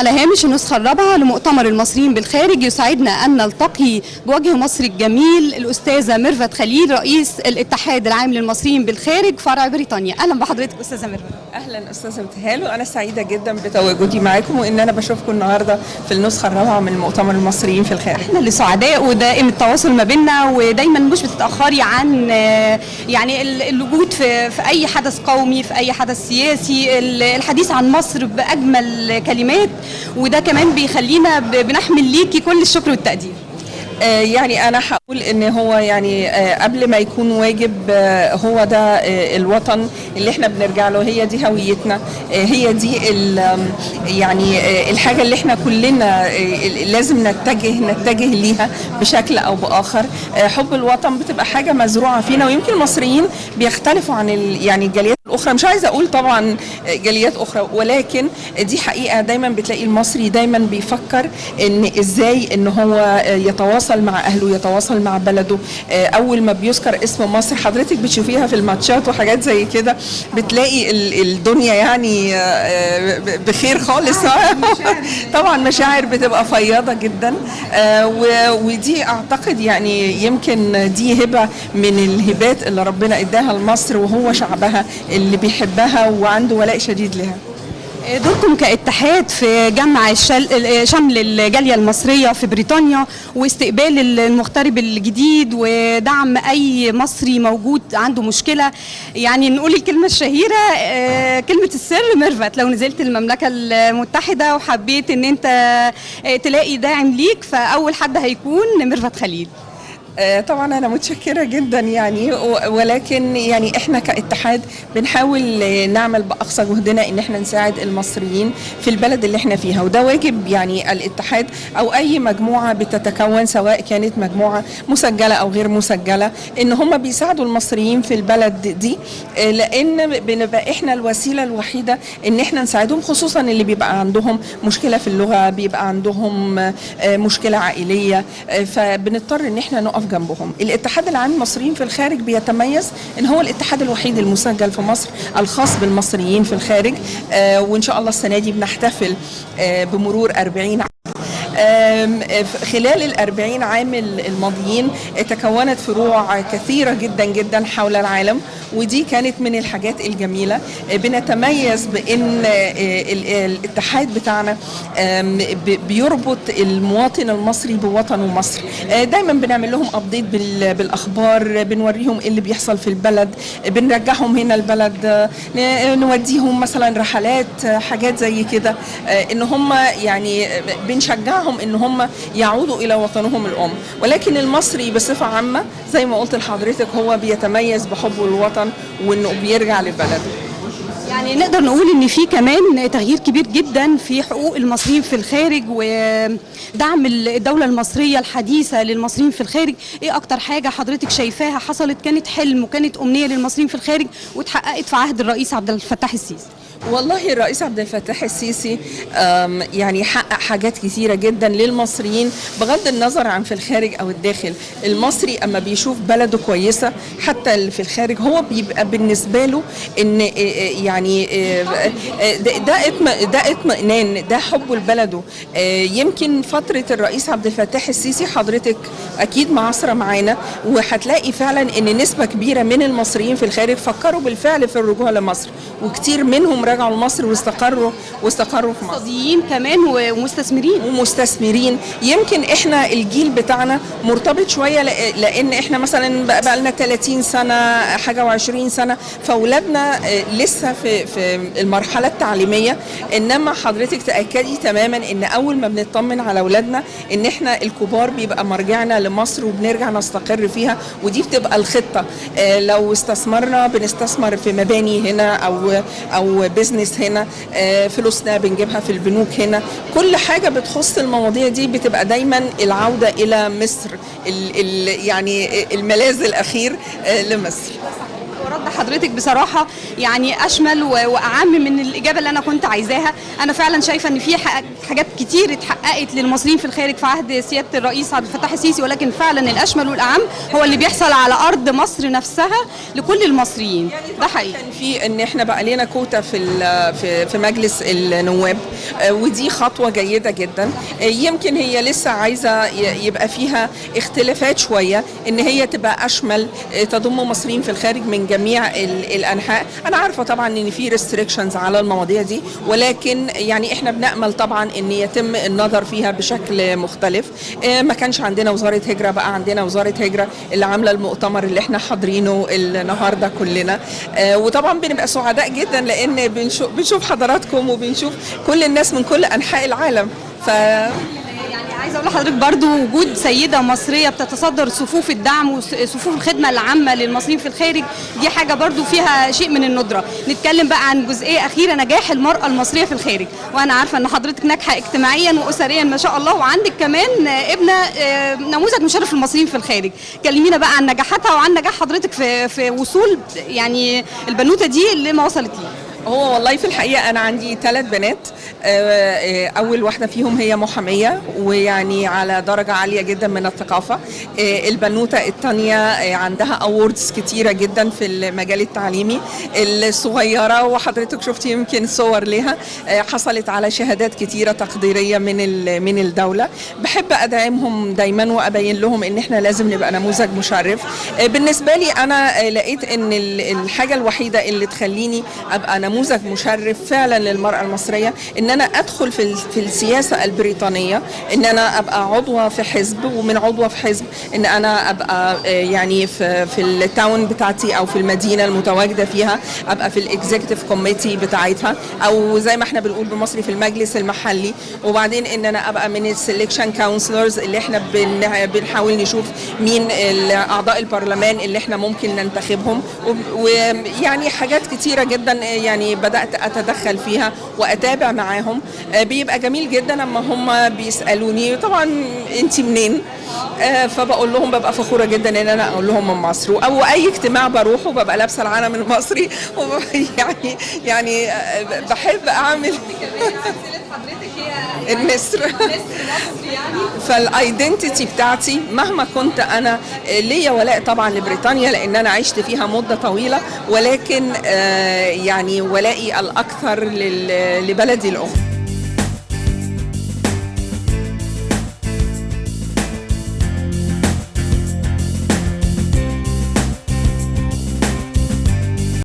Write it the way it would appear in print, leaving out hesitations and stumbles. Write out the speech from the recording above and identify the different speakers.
Speaker 1: على هامش النسخة الرابعة لمؤتمر المصريين بالخارج، يسعدنا أن نلتقي بوجه مصر الجميل الأستاذة ميرفت خليل رئيس الاتحاد العام للمصريين بالخارج فرع بريطانيا. أهلا بحضرتك أستاذة ميرفت.
Speaker 2: أهلا أستاذة ابتهال، وأنا سعيدة جدا بتواجدي معاكم وإن أنا بشوفكم النهاردة في النسخة الرابعة من مؤتمر المصريين في الخارج.
Speaker 1: احنا اللي سعداء ودائم التواصل ما بيننا، ودايما مش بتتأخري عن يعني الوجود في أي حدث قومي، في أي حدث سياسي، الحديث عن مصر بأجمل كلمات، وده كمان بيخلينا بنحمل ليكي كل الشكر والتقدير.
Speaker 2: يعني أنا هقول إن هو يعني قبل ما يكون واجب، هو ده الوطن اللي إحنا بنرجع له، هي دي هويتنا، هي دي يعني الحاجة اللي إحنا كلنا لازم نتجه ليها بشكل أو بآخر. حب الوطن بتبقى حاجة مزروعة فينا، ويمكن المصريين بيختلفوا عن يعني الجاليات الأخرى، مش عايزة أقول طبعا جاليات أخرى، ولكن دي حقيقة. دايما بتلاقي المصري دايما بيفكر إن إزاي إن هو يتواصل مع أهله، يتواصل مع بلده. أول ما بيذكر اسم مصر حضرتك بتشوفيها في الماتشات وحاجات زي كده، بتلاقي الدنيا يعني بخير خالص. طبعا مشاعر بتبقى فياضة جدا، ودي أعتقد يعني يمكن دي هبة من الهبات اللي ربنا إداها لمصر، وهو شعبها اللي بيحبها وعنده ولاء شديد لها.
Speaker 1: دوركم كاتحاد في جمع شمل الجالية المصرية في بريطانيا، واستقبال المغترب الجديد، ودعم أي مصري موجود عنده مشكلة. يعني نقول الكلمة الشهيرة، كلمة السر ميرفت، لو نزلت المملكة المتحدة وحبيت ان انت تلاقي داعم ليك، فأول حد هيكون ميرفت خليل.
Speaker 2: طبعا أنا متشكرة جدا يعني، ولكن يعني إحنا كاتحاد بنحاول نعمل بأقصى جهدنا إن إحنا نساعد المصريين في البلد اللي إحنا فيها، وده واجب يعني الاتحاد أو أي مجموعة بتتكون، سواء كانت مجموعة مسجلة أو غير مسجلة، إن هم بيساعدوا المصريين في البلد دي، لأن بنبقى إحنا الوسيلة الوحيدة إن إحنا نساعدهم، خصوصا اللي بيبقى عندهم مشكلة في اللغة، بيبقى عندهم مشكلة عائلية، فبنضطر إن إحنا نقف جنبهم. الاتحاد العام للمصريين في الخارج بيتميز ان هو الاتحاد الوحيد المسجل في مصر الخاص بالمصريين في الخارج، وان شاء الله السنه دي بنحتفل بمرور 40 عام. خلال ال40 عام الماضيين تكونت فروع كثيرة جدا جدا حول العالم، ودي كانت من الحاجات الجميلة. بنتميز بأن الاتحاد بتاعنا بيربط المواطن المصري بوطنه مصر. دايما بنعمل لهم أبديت بالأخبار، بنوريهم اللي بيحصل في البلد، بنرجعهم هنا البلد، نوديهم مثلا رحلات، حاجات زي كده، ان هم يعني بنشجعهم ان هم يعودوا الى وطنهم الام. ولكن المصري بصفه عامه زي ما قلت لحضرتك هو بيتميز بحبه للوطن وانه بيرجع لبلده.
Speaker 1: يعني نقدر نقول ان في كمان تغيير كبير جدا في حقوق المصريين في الخارج ودعم الدولة المصرية الحديثة للمصريين في الخارج. ايه اكتر حاجة حضرتك شايفاها حصلت كانت حلم وكانت امنية للمصريين في الخارج واتحققت في عهد الرئيس عبد الفتاح السيسي؟
Speaker 2: والله الرئيس عبد الفتاح السيسي يعني حقق حاجات كثيرة جدا للمصريين بغض النظر عن في الخارج أو الداخل. المصري أما بيشوف بلده كويسة حتى اللي في الخارج، هو بيبقى بالنسبة له إن يعني ده اطمئنان، ده حبه لبلده. يمكن فترة الرئيس عبد الفتاح السيسي حضرتك أكيد معاصرة معانا، وهتلاقي فعلا إن نسبة كبيرة من المصريين في الخارج فكروا بالفعل في الرجوع لمصر، وكتير منهم رجعوا لمصر واستقروا في مصر.
Speaker 1: اقتصاديين كمان ومستثمرين.
Speaker 2: يمكن احنا الجيل بتاعنا مرتبط شويه، لان احنا مثلا بقى لنا 30 سنه حاجه و20 سنه، فاولادنا لسه في المرحله التعليميه. انما حضرتك تاكدي تماما ان اول ما بنطمن على اولادنا ان احنا الكبار بيبقى مرجعنا لمصر وبنرجع نستقر فيها، ودي بتبقى الخطه. لو استثمرنا بنستثمر في مباني هنا او بيزنس هنا، فلوسنا بنجيبها في البنوك هنا. كل حاجة بتخص المواضيع دي بتبقى دايما العودة إلى مصر، يعني الملاذ الأخير لمصر.
Speaker 1: رد حضرتك بصراحه يعني اشمل واعم من الاجابه اللي انا كنت عايزاها. انا فعلا شايفه ان في حاجات كتير اتحققت للمصريين في الخارج في عهد سياده الرئيس عبد الفتاح السيسي، ولكن فعلا الاشمل والاعم هو اللي بيحصل على ارض مصر نفسها لكل المصريين. ده حقيقي.
Speaker 2: كان في ان احنا بقى لنا كوتا في مجلس النواب، ودي خطوه جيده جدا. يمكن هي لسه عايزه يبقى فيها اختلافات شويه، ان هي تبقى اشمل، تضم مصريين في الخارج من جميع الانحاء. انا عارفه طبعا ان في ريستريكشنز على المواضيع دي، ولكن يعني احنا بنامل طبعا ان يتم النظر فيها بشكل مختلف. ما كانش عندنا وزاره هجره، بقى عندنا وزاره هجره اللي عامله المؤتمر اللي احنا حاضرينه النهارده كلنا. وطبعا بنبقى سعداء جدا لان بنشوف حضراتكم وبنشوف كل الناس من كل انحاء العالم.
Speaker 1: يعني عايزه اقول لحضرتك برضو وجود سيده مصريه بتتصدر صفوف الدعم وصفوف الخدمه العامه للمصريين في الخارج، دي حاجه برضو فيها شيء من الندره. نتكلم بقى عن جزئيه اخيره، نجاح المراه المصريه في الخارج، وانا عارفه ان حضرتك ناجحه اجتماعيا واسريا ما شاء الله، وعندك كمان ابنه نموذج مشرف للمصريين في الخارج. كلمينا بقى عن نجاحاتها وعن نجاح حضرتك في وصول يعني البنوته دي اللي ما وصلت ليه.
Speaker 2: هو والله في الحقيقة أنا عندي 3 بنات. أول واحدة فيهم هي محامية ويعني على درجة عالية جدا من الثقافة. البنوتة الثانية عندها أووردز كتيرة جدا في المجال التعليمي. الصغيرة وحضرتك شفتي يمكن صور لها، حصلت على شهادات كتيرة تقديرية من الدولة. بحب أدعمهم دايما وأبين لهم إن إحنا لازم نبقى نموذج مشرف. بالنسبة لي أنا لقيت إن الحاجة الوحيدة اللي تخليني أبقى نموذج مشرف فعلا للمرأة المصرية ان انا ادخل في السياسة البريطانية، ان انا ابقى عضوة في حزب، ومن عضوة في حزب ان انا ابقى يعني في التاون بتاعتي او في المدينة المتواجدة فيها ابقى في الاكزيكتيف كوميتي بتاعتها، او زي ما احنا بنقول بالمصري في المجلس المحلي. وبعدين ان انا ابقى من السلكشن كونسلرز اللي احنا بنحاول نشوف مين اعضاء البرلمان اللي احنا ممكن ننتخبهم. ويعني حاجات كتيرة جدا يعني بدأت أتدخل فيها وأتابع معاهم. بيبقى جميل جدا لما هم بيسألوني طبعا أنت منين، فبقول لهم ببقى فخورة جدا إن أنا أقول لهم من مصر. أو أي اجتماع بروحه ببقى لابسة العلم المصري يعني بحب أعمل النسر فالايدنتيتي بتاعتي مهما كنت انا ليا ولاء طبعا لبريطانيا لان انا عشت فيها مده طويله، ولكن يعني ولائي الاكثر لبلدي الام.